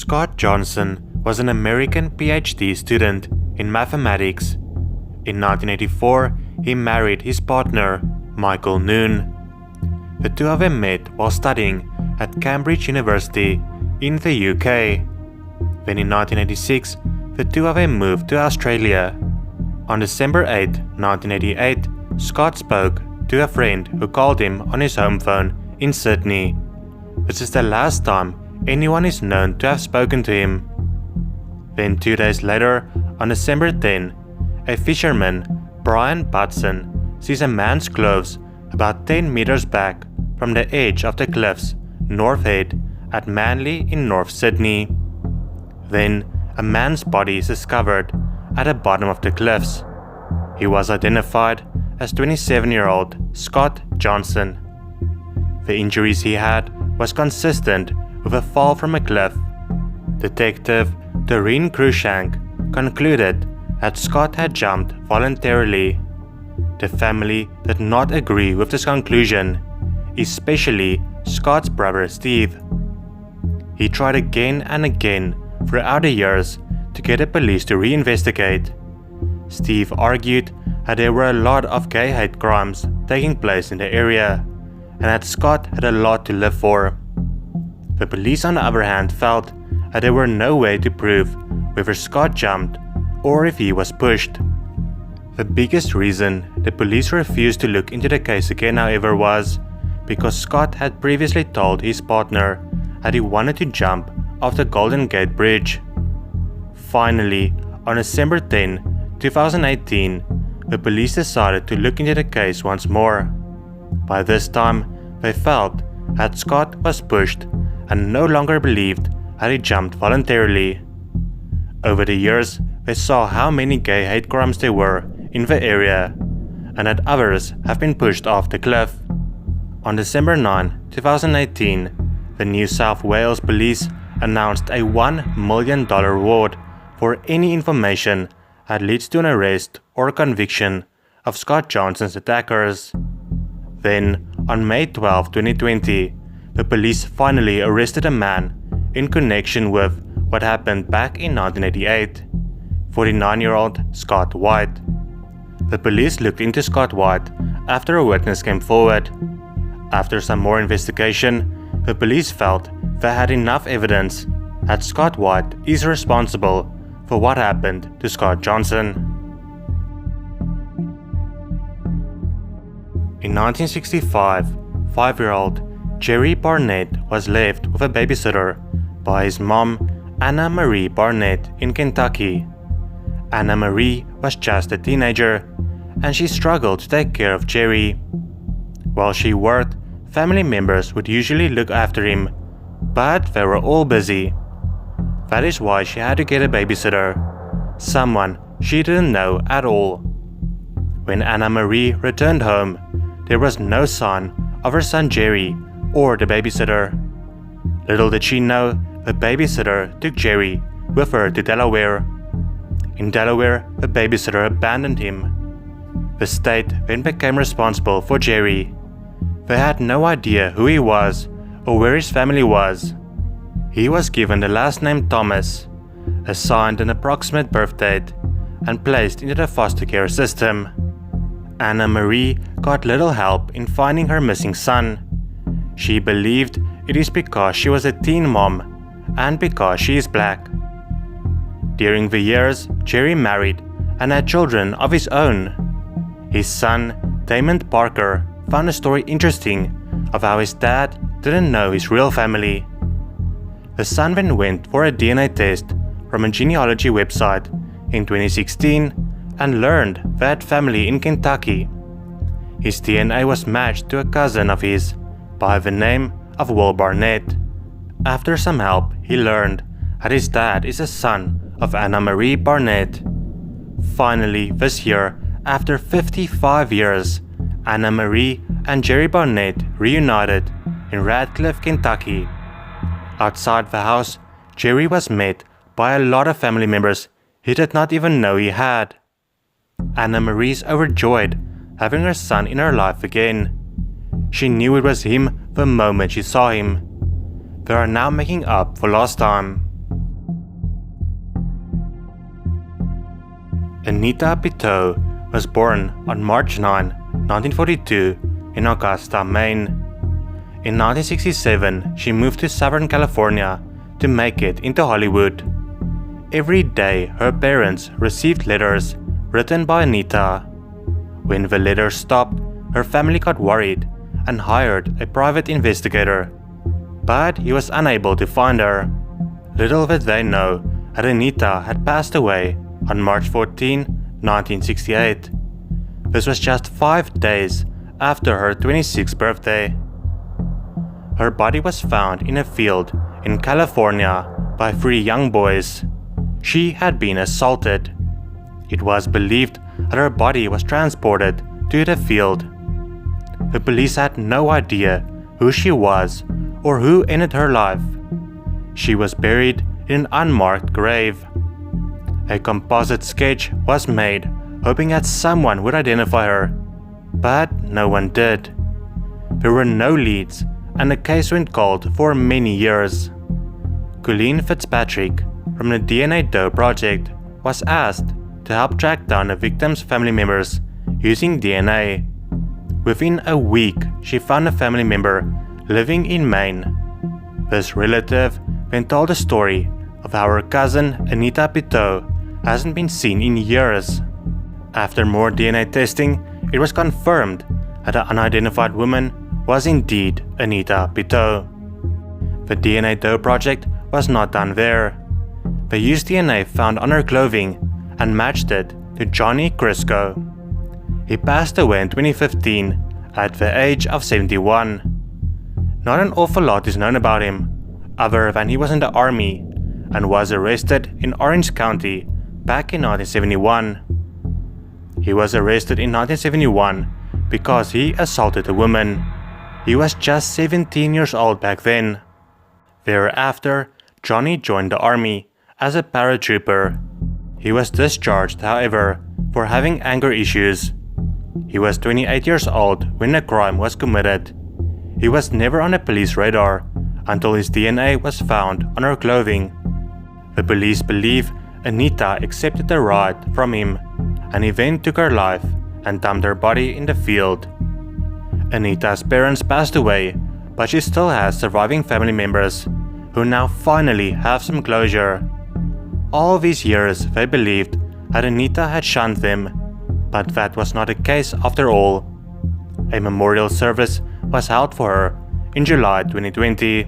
Scott Johnson was an American PhD student in mathematics. In 1984, he married his partner, Michael Noon. The two of them met while studying at Cambridge University in the UK. Then in 1986, the two of them moved to Australia. On December 8, 1988, Scott spoke to a friend who called him on his home phone in Sydney. This is the last time anyone is known to have spoken to him. Then 2 days later, on December 10, a fisherman, Brian Batson, sees a man's clothes about 10 meters back from the edge of the cliffs, North Head, at Manly in North Sydney. Then, a man's body is discovered at the bottom of the cliffs. He was identified as 27-year-old Scott Johnson. The injuries he had was consistent with a fall from a cliff. Detective Doreen Cruikshank concluded that Scott had jumped voluntarily. The family did not agree with this conclusion, especially Scott's brother Steve. He tried again and again throughout the years to get the police to reinvestigate. Steve argued that there were a lot of gay hate crimes taking place in the area, and that Scott had a lot to live for. The police, on the other hand, felt that there were no way to prove whether Scott jumped or if he was pushed. The biggest reason the police refused to look into the case again, however, was because Scott had previously told his partner that he wanted to jump off the Golden Gate Bridge. Finally, on December 10, 2018, the police decided to look into the case once more. By this time, they felt that Scott was pushed and no longer believed that he jumped voluntarily. Over the years, they saw how many gay hate crimes there were in the area, and that others have been pushed off the cliff. On December 9, 2018, the New South Wales Police announced a $1 million reward for any information that leads to an arrest or conviction of Scott Johnson's attackers. Then, on May 12, 2020, the police finally arrested a man in connection with what happened back in 1988, 49-year-old Scott White. The police looked into Scott White after a witness came forward. After some more investigation, the police felt they had enough evidence that Scott White is responsible for what happened to Scott Johnson. In 1965, 5-year-old Jerry Barnett was left with a babysitter by his mom, Anna Marie Barnett, in Kentucky. Anna Marie was just a teenager, and she struggled to take care of Jerry. While she worked, family members would usually look after him, but they were all busy. That is why she had to get a babysitter, someone she didn't know at all. When Anna Marie returned home, there was no sign of her son Jerry or the babysitter. Little did she know, the babysitter took Jerry with her to Delaware. In Delaware, the babysitter abandoned him. The state then became responsible for Jerry. They had no idea who he was or where his family was. He was given the last name Thomas, assigned an approximate birth date, and placed into the foster care system. Anna Marie got little help in finding her missing son. She believed it is because she was a teen mom and because she is black. During the years, Jerry married and had children of his own. His son, Damon Parker, found the story interesting of how his dad didn't know his real family. The son then went for a DNA test from a genealogy website in 2016 and learned they had family in Kentucky. His DNA was matched to a cousin of his by the name of Will Barnett. After some help, he learned that his dad is a son of Anna Marie Barnett. Finally, this year, after 55 years, Anna Marie and Jerry Barnett reunited in Radcliffe, Kentucky. Outside the house, Jerry was met by a lot of family members he did not even know he had. Anna Marie's overjoyed having her son in her life again. She knew it was him the moment she saw him. They are now making up for lost time. Anita Piteau was born on March 9, 1942 in Augusta, Maine. In 1967, she moved to Southern California to make it into Hollywood. Every day, her parents received letters written by Anita. When the letters stopped, her family got worried and hired a private investigator, but he was unable to find her. Little did they know that Anita had passed away on March 14, 1968. This was just 5 days after her 26th birthday. Her body was found in a field in California by 3 young boys. She had been assaulted. It was believed that her body was transported to the field. The police had no idea who she was or who ended her life. She was buried in an unmarked grave. A composite sketch was made, hoping that someone would identify her, but no one did. There were no leads, and the case went cold for many years. Colleen Fitzpatrick from the DNA Doe Project was asked to help track down the victim's family members using DNA. Within a week, she found a family member living in Maine. This relative then told the story of how her cousin Anita Piteau hasn't been seen in years. After more DNA testing, it was confirmed that the unidentified woman was indeed Anita Piteau. The DNA Doe Project was not done there. They used DNA found on her clothing and matched it to Johnny Crisco. He passed away in 2015 at the age of 71. Not an awful lot is known about him, other than he was in the army and was arrested in Orange County back in 1971. He was arrested in 1971 because he assaulted a woman. He was just 17 years old back then. Thereafter, Johnny joined the army as a paratrooper. He was discharged, however, for having anger issues. He was 28 years old when the crime was committed. He was never on the police radar until his DNA was found on her clothing. The police believe Anita accepted the ride from him, and he then took her life and dumped her body in the field. Anita's parents passed away, but she still has surviving family members who now finally have some closure. All these years they believed that Anita had shunned them, but that was not the case after all. A memorial service was held for her in July 2020.